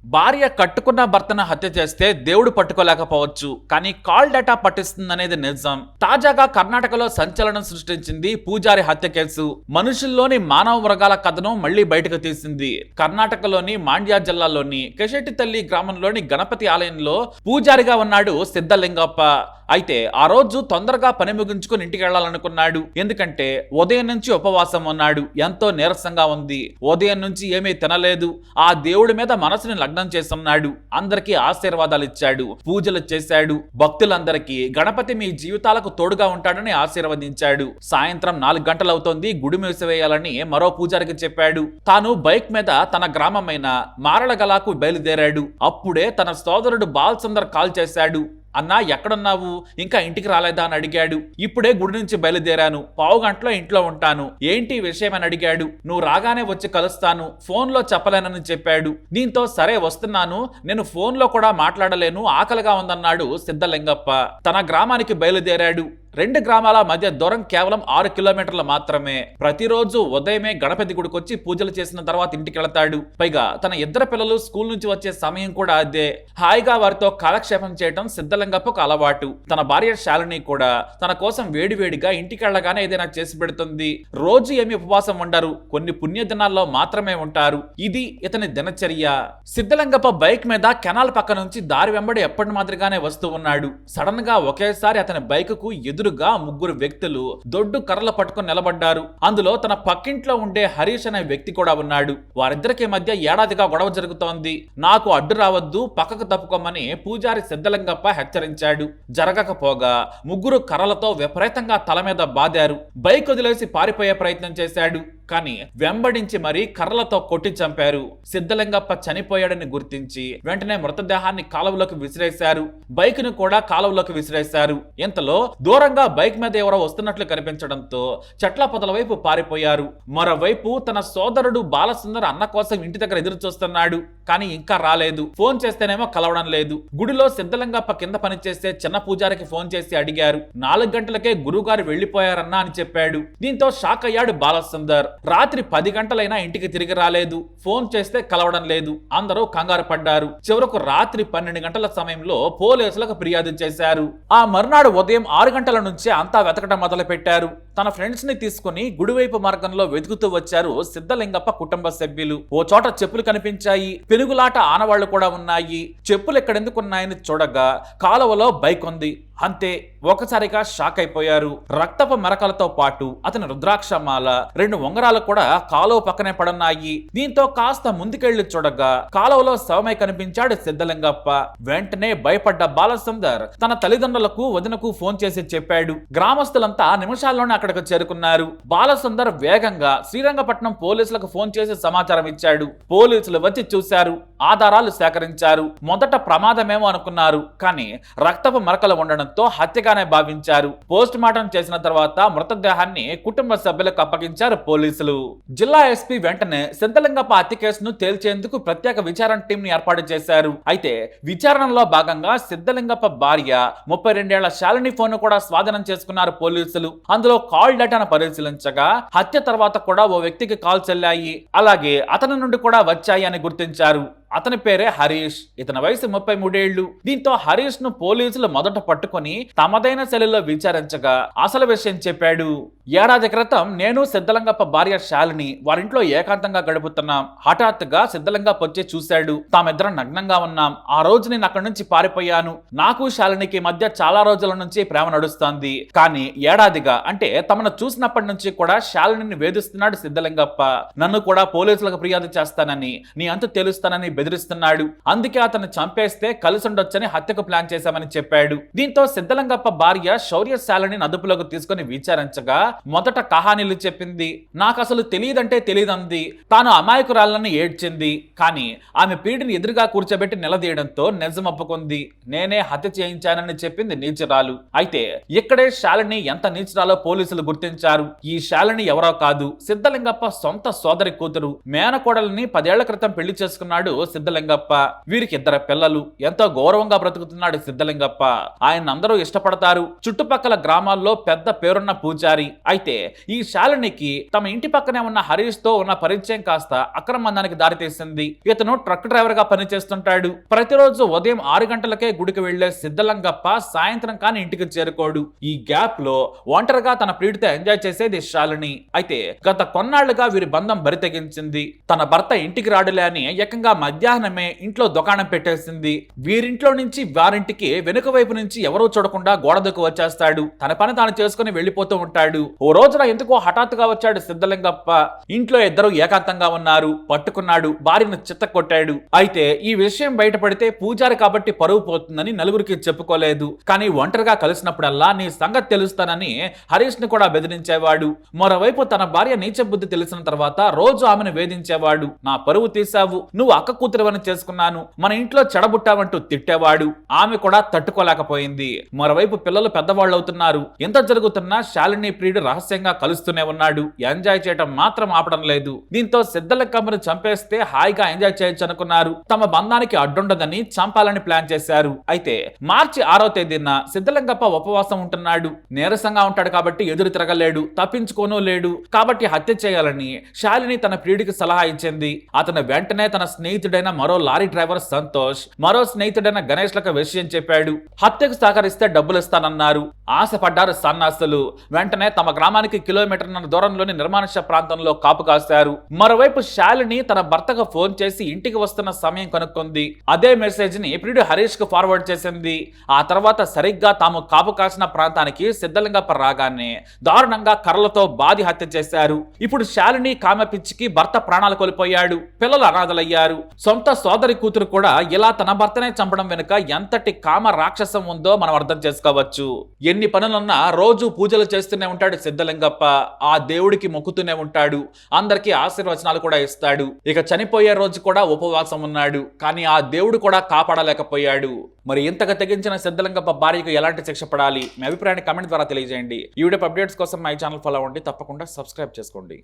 భార్య కట్టుకున్న భర్తను హత్య చేస్తే దేవుడు పట్టుకోలేకపోవచ్చు, కానీ కాల్ డేటా పట్టిస్తుందనేది నిజం. తాజాగా కర్ణాటకలో సంచలనం సృష్టించింది పూజారి హత్య కేసు. మనుషుల్లోని మానవ మృగాల కథను మళ్లీ బయటకు తీసింది. కర్ణాటకలోని మాండ్యా జిల్లాలోని కెశెట్టితల్లి గ్రామంలోని గణపతి ఆలయంలో పూజారిగా ఉన్నాడు సిద్ధలింగప్ప. అయితే ఆ రోజు తొందరగా పని ముగించుకుని ఇంటికి వెళ్లాలనుకున్నాడు. ఎందుకంటే ఉదయం నుంచి ఉపవాసం ఉన్నాడు. ఎంతో నీరసంగా ఉంది. ఉదయం నుంచి ఏమీ తినలేదు. ఆ దేవుడి మీద మనసుని లగ్నం చేస్తున్నాడు. అందరికీ ఆశీర్వాదాలు ఇచ్చాడు, పూజలు చేశాడు. భక్తులందరికీ గణపతి మీ జీవితాలకు తోడుగా ఉంటాడని ఆశీర్వదించాడు. సాయంత్రం 4 గంటలవుతోంది, గుడి మూసివేయాలని మరో పూజారికి చెప్పాడు. తాను బైక్ మీద తన గ్రామమైన మారళగలాకు బయలుదేరాడు. అప్పుడే తన సోదరుడు బాల్ సుందర్ కాల్ చేశాడు. అన్నా, ఎక్కడున్నావు? ఇంకా ఇంటికి రాలేదా అని అడిగాడు. ఇప్పుడే గుడి నుంచి బయలుదేరాను, పావు గంటలో ఇంట్లో ఉంటాను. ఏంటి విషయం అని అడిగాడు. నువ్వు రాగానే వచ్చి కలుస్తాను, ఫోన్లో చెప్పలేనని చెప్పాడు. దీంతో సరే వస్తున్నాను, నేను ఫోన్లో కూడా మాట్లాడలేను, ఆకలిగా ఉందన్నాడు సిద్ధలింగప్ప. తన గ్రామానికి బయలుదేరాడు. 2 గ్రామాల మధ్య దూరం కేవలం 6 కిలోమీటర్లు మాత్రమే. ప్రతిరోజు ఉదయమే గణపతి గుడికొచ్చి పూజలు చేసిన తర్వాత ఇంటికి వెళతాడు. పైగా తన 2 పిల్లలు స్కూల్ నుంచి వచ్చే సమయం కూడా అదే. హాయిగా వారితో కాలక్షేపం చేయడం సిద్ధలింగప్పకు అలవాటు. తన భార్య శాలిని కూడా తన కోసం వేడివేడిగా ఇంటికి వెళ్ళగానే ఏదైనా చేసి పెడుతుంది. రోజు ఏమి ఉపవాసం ఉండరు, కొన్ని పుణ్య దినాల్లో మాత్రమే ఉంటారు. ఇది ఇతని దినచర్య. సిద్ధలింగప్ప బైక్ మీద కెనాల్ పక్క నుంచి దారి వెంబడి ఎప్పటి మాదిరిగానే వస్తూ ఉన్నాడు. సడన్ గా ఒకేసారి అతని బైక్ కు ఎదురుగా 3 వ్యక్తులు దొడ్డు కర్రలు పట్టుకుని నిలబడ్డారు. అందులో తన పక్కింట్లో ఉండే హరీష్ అనే వ్యక్తి కూడా ఉన్నాడు. వారిద్దరికి మధ్య ఏడాదిగా గొడవ జరుగుతోంది. నాకు అడ్డు రావద్దు, పక్కకు తప్పుకోమని పూజారి సిద్ధలింగప్ప హెచ్చరించాడు. జరగకపోగా 3 కర్రలతో విపరీతంగా తల మీద బాదారు. బైక్ వదిలేసి పారిపోయే ప్రయత్నం చేశాడు. కానీ వెంబడించి మరీ కర్రలతో కొట్టి చంపారు. సిద్ధలింగప్ప చనిపోయాడని గుర్తించి వెంటనే మృతదేహాన్ని కాలువలోకి విసిరేశారు. బైక్ ను కూడా కాలువలోకి విసిరేశారు. ఇంతలో దూరంగా బైక్ మీద ఎవరో వస్తున్నట్లు కనిపించడంతో చెట్ల పొదల వైపు పారిపోయారు. మరోవైపు తన సోదరుడు బాలసుందర్ అన్న కోసం ఇంటి దగ్గర ఎదురు చూస్తున్నాడు. కానీ ఇంకా రాలేదు. ఫోన్ చేస్తేనేమో కలవడం లేదు. గుడిలో సిద్ధలింగప్ప కింద పనిచేసే చిన్న పూజారికి ఫోన్ చేసి అడిగారు. 4 గంటలకే గురువుగారు వెళ్లిపోయారన్నా అని చెప్పాడు. దీంతో షాక్ అయ్యాడు బాలసుందర్. రాత్రి 10 గంటలైనా ఇంటికి తిరిగి రాలేదు. ఫోన్ చేస్తే కలవడం లేదు. అందరూ కంగారు పడ్డారు. చివరకు రాత్రి 12 గంటల సమయంలో పోలీసులకు ఫిర్యాదు చేశారు. ఆ మర్నాడు ఉదయం 6 గంటల నుంచే అంతా వెతకడం మొదలు పెట్టారు. తన ఫ్రెండ్స్ ని తీసుకుని గుడివైపు మార్గంలో వెతుకుతూ వచ్చారు సిద్ధలింగప్ప కుటుంబ సభ్యులు. ఓ చోట చెప్పులు కనిపించాయి. పెనుగులాట ఆనవాళ్లు కూడా ఉన్నాయి. చెప్పులు ఎక్కడెందుకున్నాయని చూడగా కాలువలో బైక్ ఉంది. అంతే, ఒకసారిగా షాక్ అయిపోయారు. రక్తపు మెరకలతో పాటు అతని రుద్రాక్షమాల, 2 ఉంగరాలు కూడా కాలువ పక్కనే పడున్నాయి. దీంతో కాస్త ముందుకెళ్లి చూడగా కాలువలో శవమై కనిపించాడు సిద్ధలింగప్ప. వెంటనే భయపడ్డ బాలసుందర్ తన తల్లిదండ్రులకు, వదినకు ఫోన్ చేసి చెప్పాడు. గ్రామస్తులంతా నిమిషాల్లోనే అక్కడికి చేరుకున్నారు. బాలసుందర్ వేగంగా శ్రీరంగపట్నం పోలీసులకు ఫోన్ చేసి సమాచారం ఇచ్చాడు. పోలీసులు వచ్చి చూశారు, ఆధారాలు సేకరించారు. మొదట ప్రమాదమేమో అనుకున్నారు, కానీ రక్తపు మరకలు ఉండడం హత్యగానే భావించారు. పోస్ట్ మార్టం చేసిన తర్వాత మృతదేహాన్ని కుటుంబ సభ్యులకు అప్పగించారు పోలీసులు. జిల్లా ఎస్పీ వెంటనే సిద్ధలింగప్ప హత్య కేసును తేల్చేందుకు ప్రత్యేక విచారణ టీం ని ఏర్పాటు చేశారు. అయితే విచారణలో భాగంగా సిద్ధలింగప్ప భార్య 32 ఏళ్ల శాలిని ఫోన్ కూడా స్వాధీనం చేసుకున్నారు పోలీసులు. అందులో కాల్ డేటాను పరిశీలించగా హత్య తర్వాత కూడా ఓ వ్యక్తికి కాల్స్ వెళ్లాయి. అలాగే అతని నుండి కూడా వచ్చాయి అని గుర్తించారు. అతని పేరే హరీష్. ఇతని వయసు 33 ఏళ్లు. దీంతో హరీష్ ను పోలీసులు మొదట పట్టుకుని తమదైన శైలిలో విచారించగా అసలు విషయం చెప్పాడు. ఏడాది క్రితం నేను సిద్ధలింగప్ప భార్య శాలిని వారింట్లో ఏకాంతంగా గడుపుతున్నాం. హఠాత్తుగా సిద్ధలింగప్ప వచ్చి చూశాడు. తామిద్దరం నగ్నంగా ఉన్నాం. ఆ రోజు నేను అక్కడి నుంచి పారిపోయాను. నాకు శాలినికి మధ్య చాలా రోజుల నుంచి ప్రేమ నడుస్తోంది. కానీ ఏడాదిగా, అంటే తమను చూసినప్పటి నుంచి కూడా శాలిని వేధిస్తున్నాడు సిద్ధలింగప్ప. నన్ను కూడా పోలీసులకు ఫిర్యాదు చేస్తానని, నీ అంతు తెలుస్తానని బెదిరిస్తున్నాడు. అందుకే అతను చంపేస్తే కలిసి ఉండొచ్చని హత్యకు ప్లాన్ చేశామని చెప్పాడు. దీంతో సిద్ధలింగప్ప భార్య శౌర్యశాలిని అదుపులోకి తీసుకుని విచారించగా మొదట కహానీలు చెప్పింది. నాకు అసలు తెలియదంటే తెలియదంది. తాను అమాయకురాలని ఏడ్చింది. కానీ ఆమె పీడిని ఎదురుగా కూర్చోబెట్టి నిలదీయడంతో నిజం ఒప్పుకుంది. నేనే హత్య చేయించానని చెప్పింది నీచురాలు. అయితే ఇక్కడే శాలిని ఎంత నీచురాలో పోలీసులు గుర్తించారు. ఈ శాలిని ఎవరో కాదు, సిద్ధలింగప్ప సొంత సోదరి కూతురు. మేనకోడల్ని 10 ఏళ్ల క్రితం పెళ్లి చేసుకున్నాడు సిద్ధలింగప్ప. వీరికి 2 పిల్లలు. ఎంతో గౌరవంగా బ్రతుకుతున్నాడు సిద్ధలింగప్ప. ఆయన అందరూ ఇష్టపడతారు. చుట్టుపక్కల గ్రామాల్లో పెద్ద పేరున్న పూజారి. అయితే ఈ శాలినికి తమ ఇంటి పక్కనే ఉన్న హరీష్ తో ఉన్న పరిచయం కాస్త అక్రమందానికి దారితీసింది. ఇతను ట్రక్ డ్రైవర్ గా పనిచేస్తుంటాడు. ప్రతిరోజు ఉదయం 6 గంటలకే గుడికి వెళ్లే సిద్ధలింగప్ప సాయంత్రం కాని ఇంటికి చేరుకోడు. ఈ గ్యాప్ లో ఒంటరిగా తన ప్రియుడితో ఎంజాయ్ చేసేది శాలిని. అయితే గత కొన్నాళ్లుగా వీరి బంధం బరితెగించింది. తన భర్త ఇంటికి రాడులే అని ఏకంగా మధ్యాహ్నమే ఇంట్లో దుకాణం పెట్టేసింది. వీరింట్లో నుంచి వారింటికి వెనుక వైపు నుంచి ఎవరూ చూడకుండా గోడ దూకి వచ్చేస్తాడు. తన పని తాను చేసుకుని వెళ్లిపోతూ ఉంటాడు. ఓ రోజున ఎందుకో హఠాత్తుగా వచ్చాడు సిద్ధలింగప్ప. ఇంట్లో 2 ఏకాంతంగా ఉన్నారు. పట్టుకున్నాడు. భార్యను చిత్తకొట్టాడు. అయితే ఈ విషయం బయటపడితే పూజారి కాబట్టి పరువు పోతుందని నలుగురికి చెప్పుకోలేదు. కానీ ఒంటరిగా కలిసినప్పుడల్లా నీ సంగతి తెలుస్తానని హరీష్ ని కూడా బెదిరించేవాడు. మరోవైపు తన భార్య నీచ బుద్ధి తెలిసిన తర్వాత రోజు ఆమెను వేధించేవాడు. నా పరువు తీసావు, నువ్వు అక్క కూతురువని చేసుకున్నాను, మన ఇంట్లో చెడబుట్టావంటూ తిట్టేవాడు. ఆమె కూడా తట్టుకోలేకపోయింది. మరోవైపు పిల్లలు పెద్దవాళ్ళు అవుతున్నారు. ఎంత జరుగుతున్నా శాలిని ప్రియుడు రహస్యంగా కలుస్తూనే ఉన్నాడు. ఎంజాయ్ చేయటం మాత్రం ఆపడం లేదు. దీంతో సిద్ధలింగప్పను చంపేస్తే హాయిగా ఎంజాయ్ చేయొచ్చు అనుకున్నారు. తమ బంధానికి అడ్డుండదని చంపాలని ప్లాన్ చేశారు. అయితే మార్చి 6వ తేదీన సిద్ధలింగప్ప ఉపవాసం ఉంటున్నాడు. నీరసంగా ఉంటాడు కాబట్టి ఎదురు తిరగలేడు, తప్పించుకోనూ లేడు. కాబట్టి హత్య చేయాలని శాలిని తన ప్రియుడికి సలహా ఇచ్చింది. అతను వెంటనే తన స్నేహితుడైన మరో లారీ డ్రైవర్ సంతోష్, మరో స్నేహితుడైన గణేష్ లకు విషయం చెప్పాడు. హత్యకు సహకరిస్తే డబ్బులు ఇస్తానన్నారు. ఆశపడ్డారు సన్నాసులు. వెంటనే తమ గ్రామానికి కిలోమీటర్ల దూరంలోని నిర్మానుష్య ప్రాంతంలో కాపు కాశారు. మరోవైపు శాలిని తన భర్తకు ఫోన్ చేసి ఇంటికి వస్తున్న సమయం కనుక్కుంది. అదే మెసేజ్ ని ప్రియుడు హరీష్ కు ఫార్వర్డ్ చేసింది. ఆ తర్వాత సరిగ్గా తాము కాపు కాసిన ప్రాంతానికి సిద్ధలింగప్ప రాగానే దారుణంగా కర్రలతో బాది హత్య చేశారు. ఇప్పుడు శాలిని కామె పిచ్చికి భర్త ప్రాణాలు కోల్పోయాడు. పిల్లలు అనాథలయ్యారు. సొంత సోదరి కూతురు కూడా ఇలా తన భర్తనే చంపడం వెనుక ఎంతటి కామ రాక్షసం ఉందో మనం అర్థం చేసుకోవచ్చు. ఎన్ని పనులున్నా రోజు పూజలు చేస్తూనే ఉంటాడు సిద్ధలింగప్ప. ఆ దేవుడికి మొక్కుతూనే ఉంటాడు. అందరికీ ఆశీర్వచనాలు కూడా ఇస్తాడు. ఇక చనిపోయే రోజు కూడా ఉపవాసం ఉన్నాడు. కానీ ఆ దేవుడు కూడా కాపాడలేకపోయాడు. మరి ఇంతగా తెగించిన సిద్ధలింగప్ప భార్యకు ఎలాంటి శిక్ష పడాలి? మీ అభిప్రాయాన్ని కామెంట్ ద్వారా తెలియజేయండి. ఈ వీడియో అప్డేట్స్ కోసం మై ఛానల్ ఫాలో అవ్వండి. తప్పకుండా సబ్స్క్రైబ్ చేసుకోండి.